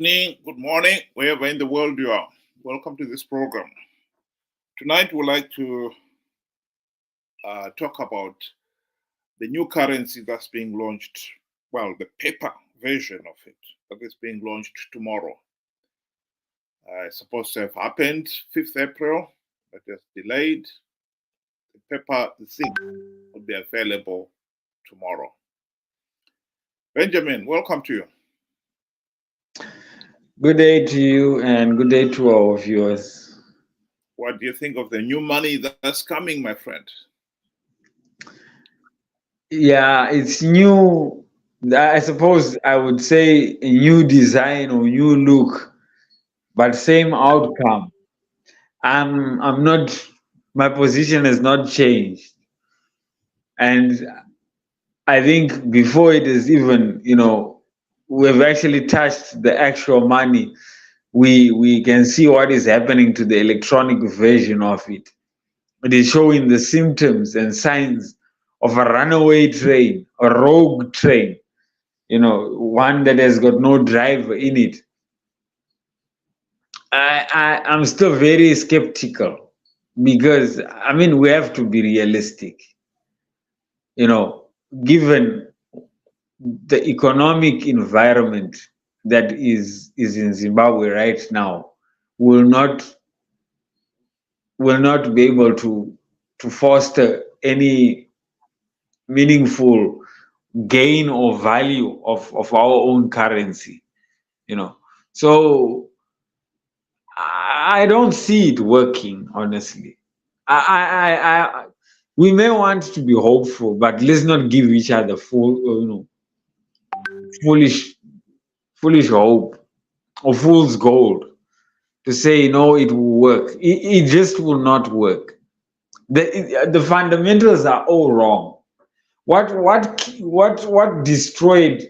evening, good morning, wherever in the world you are. Welcome to this program. Tonight, we'd like to talk about the new currency that's being launched, well, the paper version of it that is being launched tomorrow. It's supposed to have happened 5th April, but it's delayed. The paper ZiG will be available tomorrow. Benjamin, welcome to you. Good day to you and good day to our viewers. What do you think of the new money that's coming, my friend? Yeah, it's new. I suppose I would say a new design or new look, but same outcome. I'm not. My position has not changed, and I think before it is even, we've actually touched the actual money. We can see what is happening to the electronic version of it. It is showing the symptoms and signs of a runaway train, a rogue train, one that has got no driver in it. I'm still very skeptical because, I mean, we have to be realistic, given the economic environment that is in Zimbabwe right now will not be able to foster any meaningful gain or value of our own currency, So I don't see it working, honestly. I we may want to be hopeful, but let's not give each other foolish hope or fool's gold to say it will work. It just will not work. The fundamentals are all wrong. What destroyed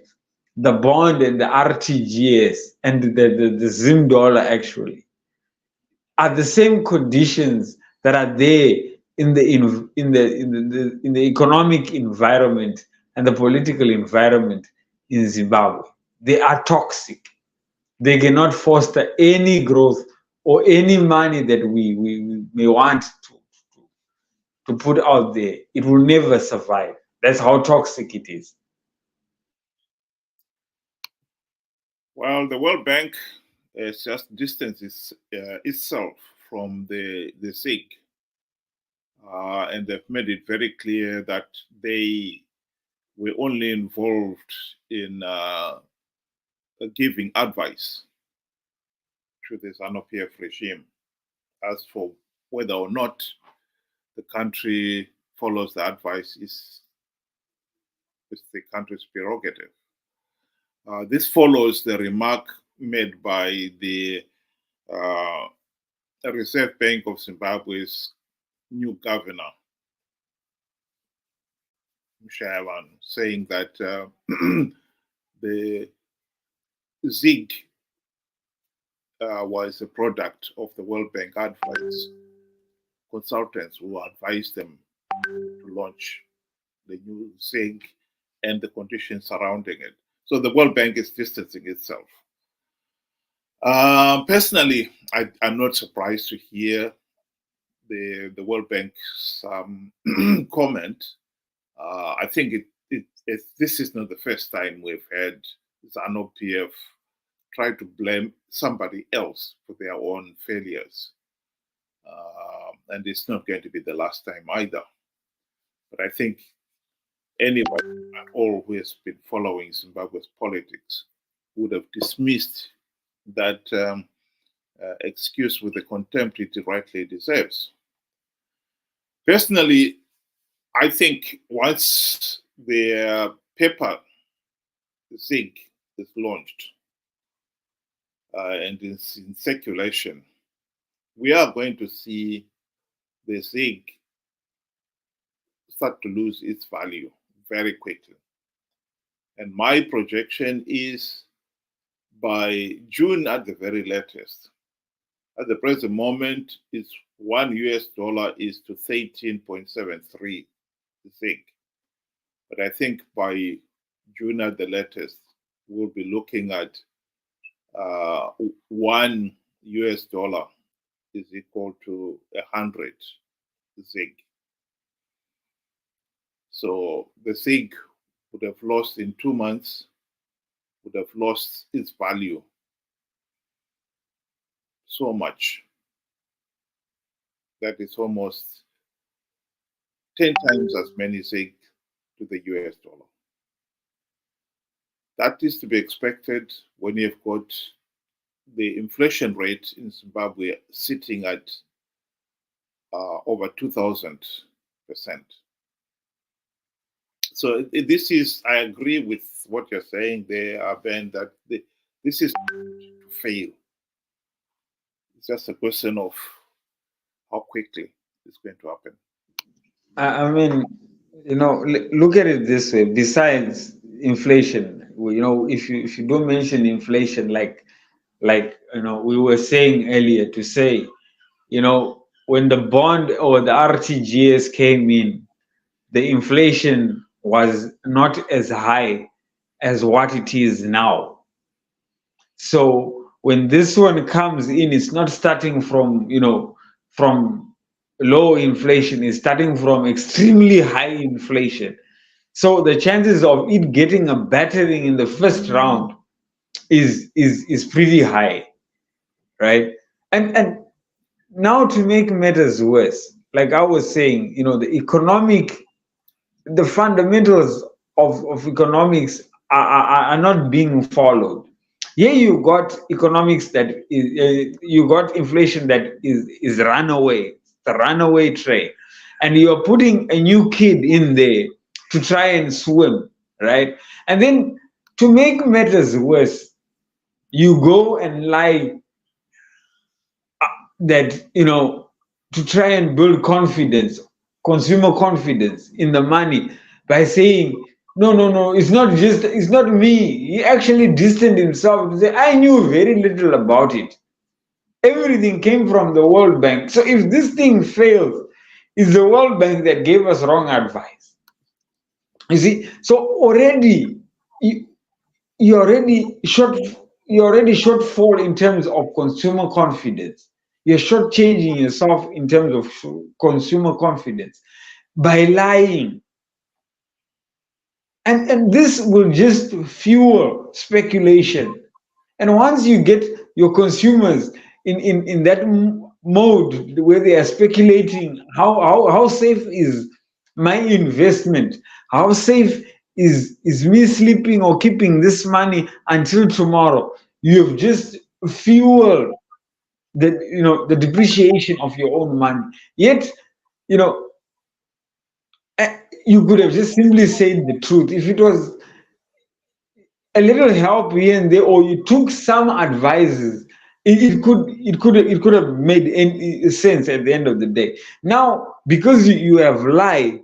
the bond and the RTGS and the Zim dollar actually are the same conditions that are there in the economic environment and the political environment in Zimbabwe. They are toxic. They cannot foster any growth or any money that we may want to put out there. It will never survive. That's how toxic it is. Well, the World Bank just distances itself from the ZiG, and they've made it very clear that they were only involved in giving advice to the ZANU-PF regime. As for whether or not the country follows the advice is the country's prerogative. This follows the remark made by the Reserve Bank of Zimbabwe's new governor, Mushavan, saying that the ZiG was a product of the World Bank advice consultants who advised them to launch the new ZiG and the conditions surrounding it. So the World Bank is distancing itself. Personally, I'm not surprised to hear the World Bank's comment. I think this is not the first time we've had ZANU-PF try to blame somebody else for their own failures. And it's not going to be the last time either. But I think anybody at all who has been following Zimbabwe's politics would have dismissed that excuse with the contempt it rightly deserves. Personally, I think once the paper ZiG is launched and is in circulation, we are going to see the ZiG start to lose its value very quickly. And my projection is by June at the very latest. At the present moment, it's $1 is to 13.73 ZiG. But I think by June at the latest, we'll be looking at $1 is equal to 100 ZiG. So the ZiG would have lost in 2 months, would have lost its value so much that it's almost 10 times as many ZiG to the US dollar. That is to be expected when you've got the inflation rate in Zimbabwe sitting at over 2,000%. So this is, I agree with what you're saying there, Ben, that this is to fail. It's just a question of how quickly it's going to happen. I mean, look at it this way. Besides inflation, if you don't mention inflation, like we were saying earlier, to say, when the bond or the RTGS came in, the inflation was not as high as what it is now. So when this one comes in, it's not starting from from low inflation, it's starting from extremely high inflation. So the chances of it getting a battering in the first round is pretty high, right? And now, to make matters worse, like I was saying, the fundamentals of economics are not being followed. Here you got economics that you got inflation that is runaway, the runaway train, and you are putting a new kid in there to try and swim, right? And then, to make matters worse, you go and lie that to try and build confidence, consumer confidence in the money, by saying, no, it's not me. He actually distanced himself to say, I knew very little about it. Everything came from the World Bank. So if this thing fails, it's the World Bank that gave us wrong advice. You see, so already you already shortfall in terms of consumer confidence. You're shortchanging yourself in terms of consumer confidence by lying. And this will just fuel speculation. And once you get your consumers in that mode where they are speculating, how safe is my investment? How safe is me sleeping or keeping this money until tomorrow? You have just fueled the depreciation of your own money. Yet, you know, you could have just simply said the truth. If it was a little help here and there, or you took some advices, it could have made any sense at the end of the day. Now, because you have lied,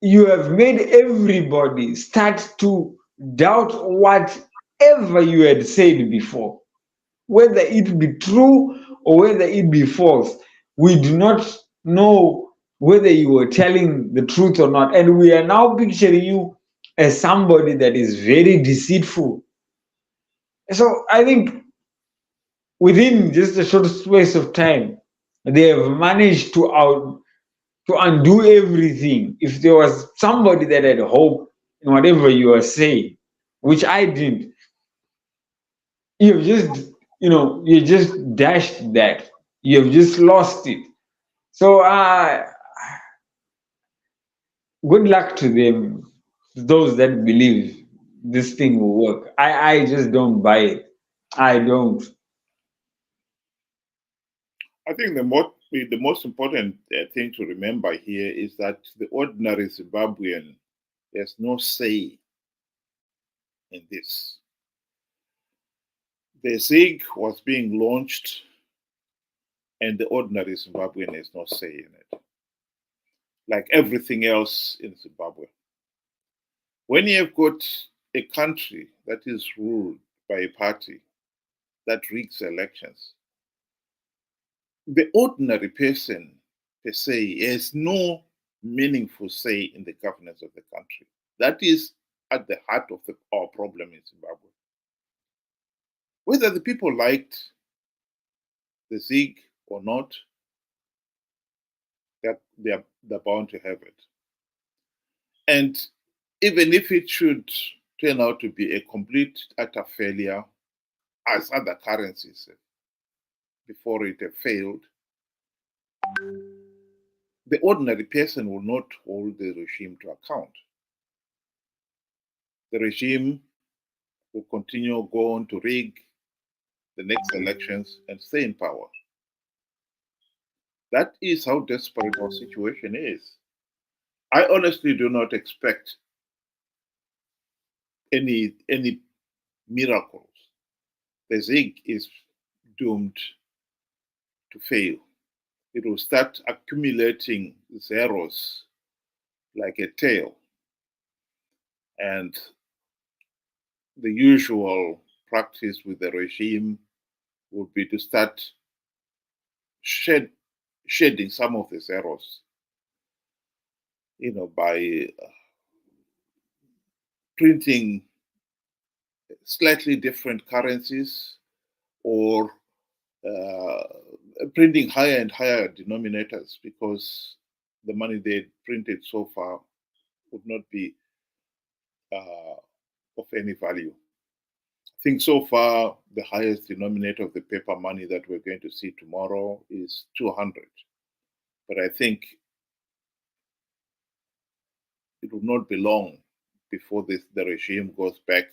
you have made everybody start to doubt whatever you had said before, whether it be true or whether it be false. We do not know whether you were telling the truth or not, and we are now picturing you as somebody that is very deceitful. So I think within just a short space of time, they have managed to undo everything. If there was somebody that had hope in whatever you are saying, which I didn't, you've just you just dashed that. You've just lost it. So good luck to them, those that believe this thing will work. I just don't buy it. I don't. I think the most important thing to remember here is that the ordinary Zimbabwean has no say in this. The ZiG was being launched, and the ordinary Zimbabwean has no say in it, like everything else in Zimbabwe. When you have got a country that is ruled by a party that rigs elections, the ordinary person, per se, has no meaningful say in the governance of the country. That is at the heart of our problem in Zimbabwe. whether the people liked the ZiG or not, they're bound to have it. And even if it should turn out to be a complete utter failure, as other currencies before it have failed, the ordinary person will not hold the regime to account. The regime will continue go on to rig the next elections and stay in power. That is how desperate our situation is. I honestly do not expect any miracles. The ZiG is doomed to fail. It will start accumulating zeros like a tail. And the usual practice with the regime would be to start shedding some of the zeros, by printing slightly different currencies or printing higher and higher denominators, because the money they printed so far would not be of any value. I think so far the highest denominator of the paper money that we're going to see tomorrow is 200. But I think it will not be long before the regime goes back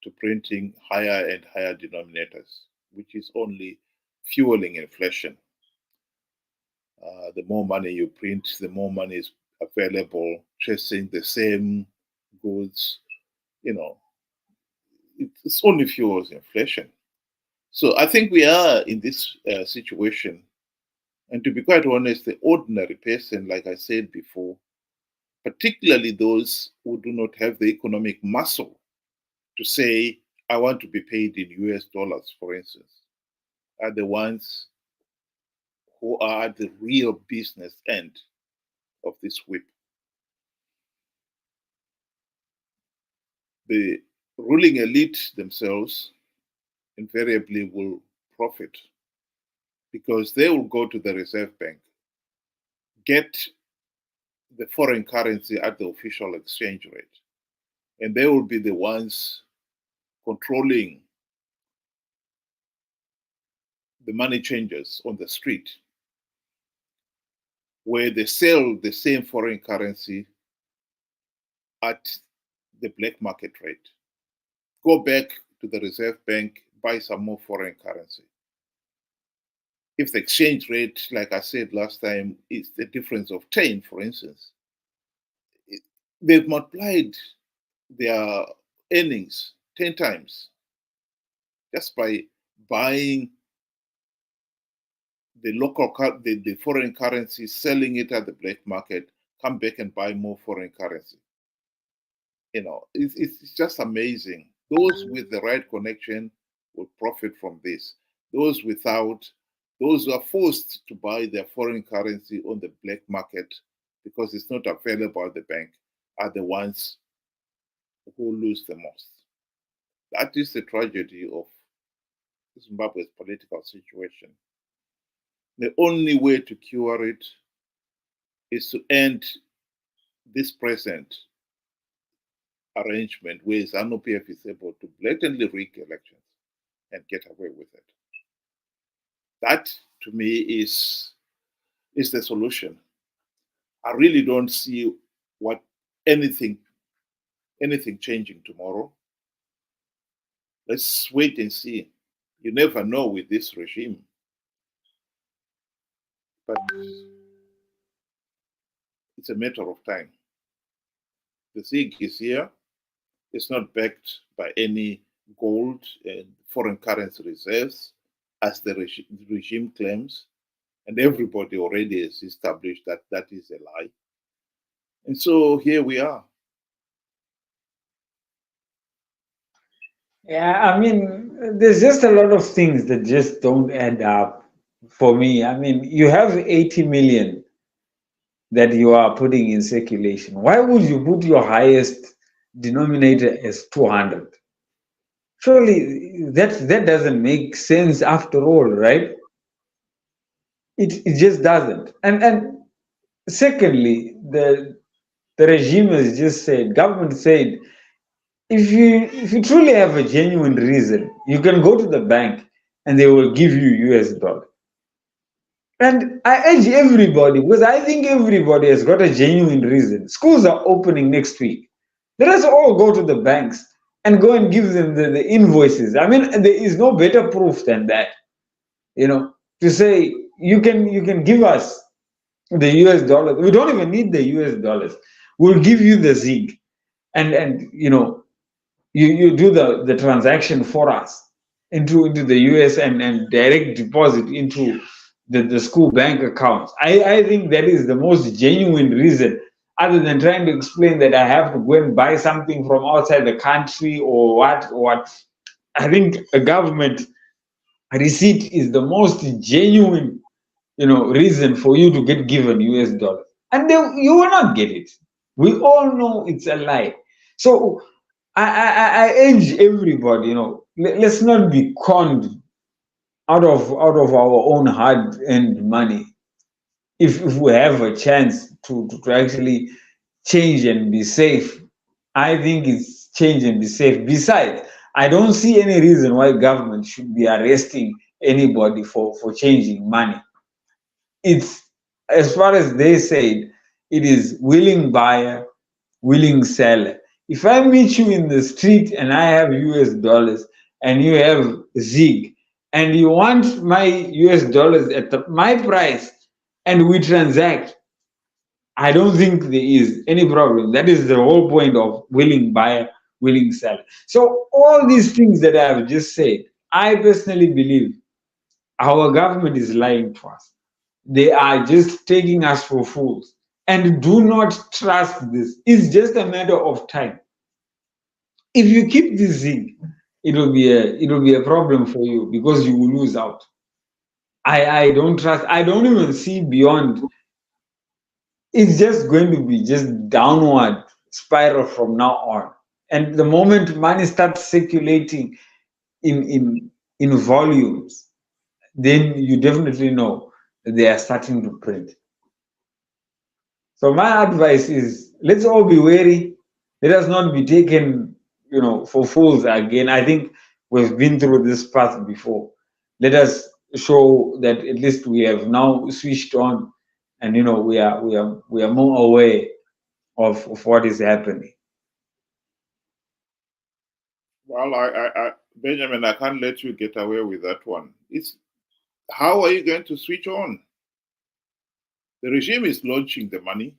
to printing higher and higher denominators, which is only fueling inflation. The more money you print, the more money is available, chasing the same goods. It's only fuels inflation. So I think we are in this situation. And to be quite honest, the ordinary person, like I said before, particularly those who do not have the economic muscle to say, I want to be paid in US dollars, for instance, are the ones who are at the real business end of this whip. The ruling elite themselves invariably will profit because they will go to the Reserve Bank, get the foreign currency at the official exchange rate, and they will be the ones controlling the money changers on the street, where they sell the same foreign currency at the black market rate. Go back to the Reserve Bank, buy some more foreign currency. If the exchange rate, like I said last time, is the difference of 10, for instance, they've multiplied their earnings 10 times just by buying the the foreign currency, selling it at the black market, come back and buy more foreign currency. It's just amazing. Those with the right connection will profit from this. Those without, those who are forced to buy their foreign currency on the black market because it's not available at the bank, are the ones who lose the most. That is the tragedy of Zimbabwe's political situation. The only way to cure it is to end this present arrangement where ZANU-PF is able to blatantly rig elections and get away with it. That, to me, is the solution. I really don't see what anything changing tomorrow. Let's wait and see. You never know with this regime. But it's a matter of time. The ZiG is here. It's not backed by any gold and foreign currency reserves, as the regime claims. And everybody already has established that that is a lie. And so here we are. Yeah, I mean, there's just a lot of things that just don't add up for me. I mean, you have 80 million that you are putting in circulation. Why would you put your highest denominator as 200? Surely that doesn't make sense after all, right? It just doesn't. And secondly, the regime has just said, government said, if you truly have a genuine reason, you can go to the bank and they will give you US dollar. And I urge everybody, because I think everybody has got a genuine reason. Schools are opening next week. Let us all go to the banks and go and give them the invoices. I mean, there is no better proof than that. To say you can give us the US dollars. We don't even need the US dollars. We'll give you the ZiG, and you do the transaction for us into the US, and direct deposit into the school bank accounts. I think that is the most genuine reason, other than trying to explain that I have to go and buy something from outside the country or what. I think a government receipt is the most genuine reason for you to get given US dollars. And then you will not get it. We all know it's a lie. So I urge everybody, let's not be conned out of our own hard-earned money. If we have a chance to actually change and be safe, I think it's change and be safe. Besides, I don't see any reason why government should be arresting anybody for changing money. It's, as far as they said, it is willing buyer, willing seller. If I meet you in the street and I have US dollars and you have ZiG, and you want my US dollars at my price, and we transact, I don't think there is any problem. That is the whole point of willing buyer, willing seller. So all these things that I have just said, I personally believe our government is lying to us. They are just taking us for fools. And do not trust this. It's just a matter of time. If you keep this thing, it will be a problem for you, because you will lose out. I don't trust. I don't even see beyond. It's just going to be just downward spiral from now on. And the moment money starts circulating in volumes, then you definitely know that they are starting to print. So my advice is, let's all be wary. Let us not be taken, for fools again. I think we've been through this path before. Let us show that at least we have now switched on, and we are more aware of what is happening. Well, Benjamin, I can't let you get away with that one. It's how are you going to switch on? The regime is launching the money.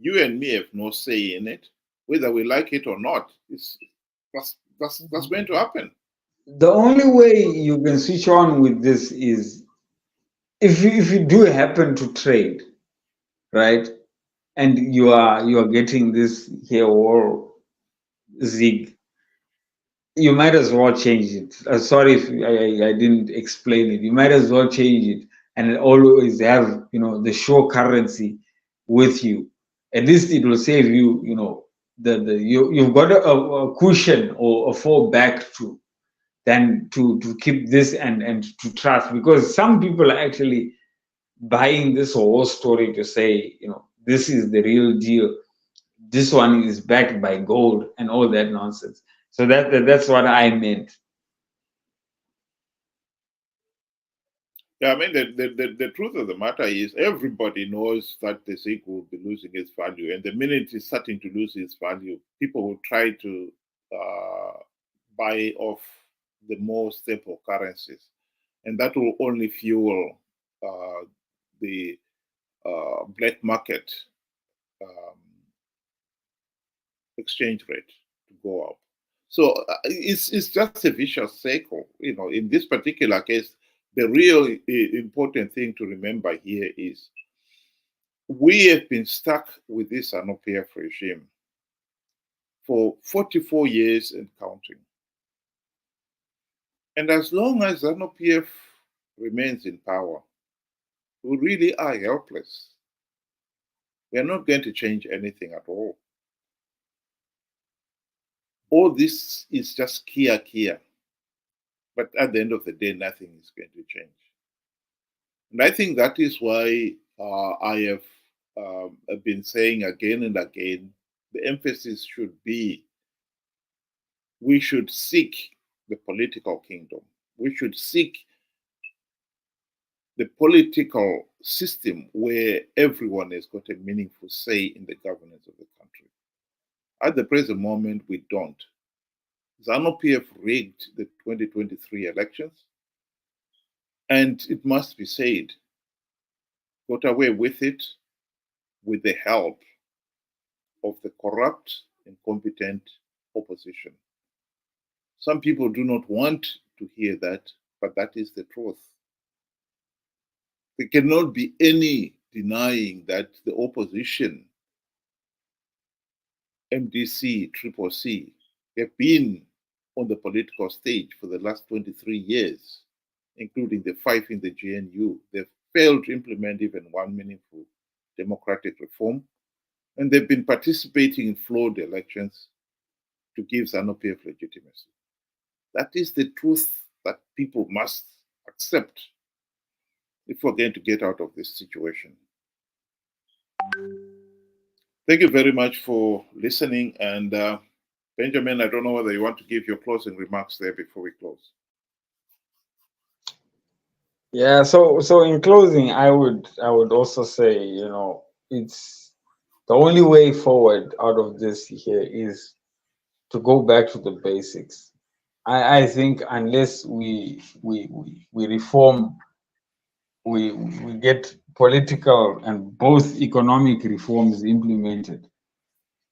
You and me have no say in it, whether we like it or not. That's going to happen. The only way you can switch on with this is if you do happen to trade, right? And you are getting this here or ZiG, you might as well change it. Sorry if I didn't explain it. You might as well change it and always have the show currency with you. At least it will save you. You've got a cushion or a fallback to than to keep this and to trust, because some people are actually buying this whole story to say this is the real deal, this one is backed by gold and all that nonsense. So that's what I meant. Yeah, I mean, the truth of the matter is everybody knows that the ZiG will be losing its value. And the minute it's starting to lose its value, people will try to buy off the more stable currencies. And that will only fuel the black market um, exchange rate to go up. So it's just a vicious cycle. In this particular case, the real important thing to remember here is we have been stuck with this ZANU-PF regime for 44 years and counting. And as long as ZANU-PF remains in power, we really are helpless. We are not going to change anything at all. All this is just kia. But at the end of the day, nothing is going to change. And I think that is why I have been saying again and again, the emphasis should be we should seek the political kingdom. We should seek the political system where everyone has got a meaningful say in the governance of the country. At the present moment, we don't. ZANU-PF rigged the 2023 elections, and it must be said, got away with it with the help of the corrupt, incompetent opposition. Some people do not want to hear that, but that is the truth. There cannot be any denying that the opposition, MDC, Triple C, have been on the political stage for the last 23 years, including the 5 in the GNU. They've failed to implement even one meaningful democratic reform, and they've been participating in flawed elections to give ZANU-PF legitimacy. That is the truth that people must accept if we're going to get out of this situation. Thank you very much for listening. And Benjamin, I don't know whether you want to give your closing remarks there before we close. Yeah, so in closing, I would also say, it's the only way forward out of this here is to go back to the basics. I think unless we reform, we get political and both economic reforms implemented,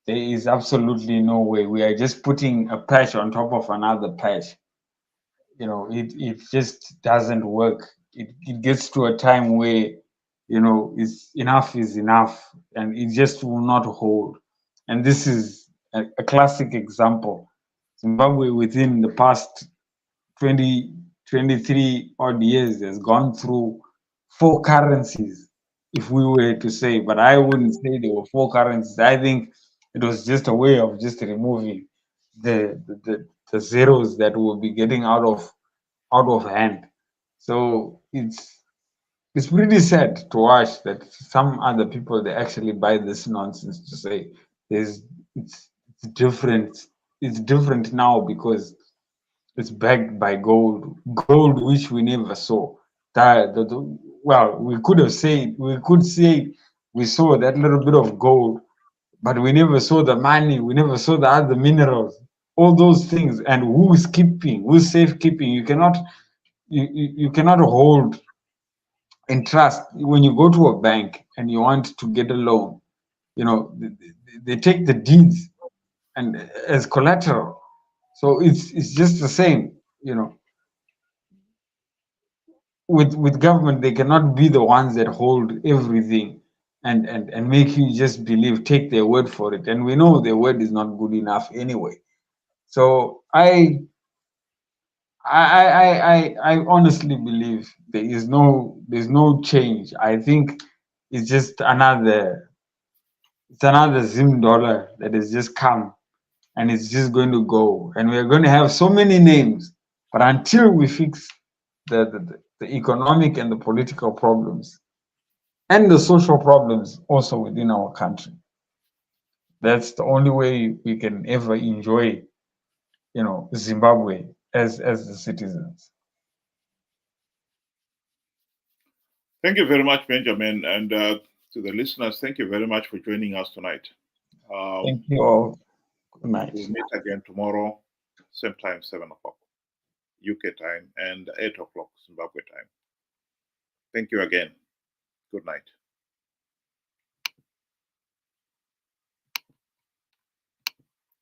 there is absolutely no way. We are just putting a patch on top of another patch. It just doesn't work. It gets to a time where, it's enough is enough, and it just will not hold. And this is a classic example. Zimbabwe within the past 20, 23 odd years has gone through 4 currencies, if we were to say, but I wouldn't say there were 4 currencies. I think it was just a way of just removing the zeros that will be getting out of hand. So it's pretty sad to watch that some other people, they actually buy this nonsense to say there's it's different. It's different now because it's backed by gold which we never saw. Well, we could say we saw that little bit of gold, but we never saw the money, we never saw the other minerals, all those things. And who's safekeeping? You cannot hold in trust when you go to a bank and you want to get a loan. They take the deeds and as collateral. So it's just the same. With government, they cannot be the ones that hold everything and make you just believe, take their word for it. And we know their word is not good enough anyway. So I honestly believe there's no change. I think it's just another Zim dollar that has just come, and it's just going to go, and we're going to have so many names. But until we fix the economic and the political problems and the social problems also within our country, that's the only way we can ever enjoy, Zimbabwe as the citizens. Thank you very much, Benjamin. And to the listeners, thank you very much for joining us tonight. Thank you all. Good night. We'll meet again tomorrow, same time, 7 o'clock UK time and 8 o'clock Zimbabwe time. Thank you again. Good night.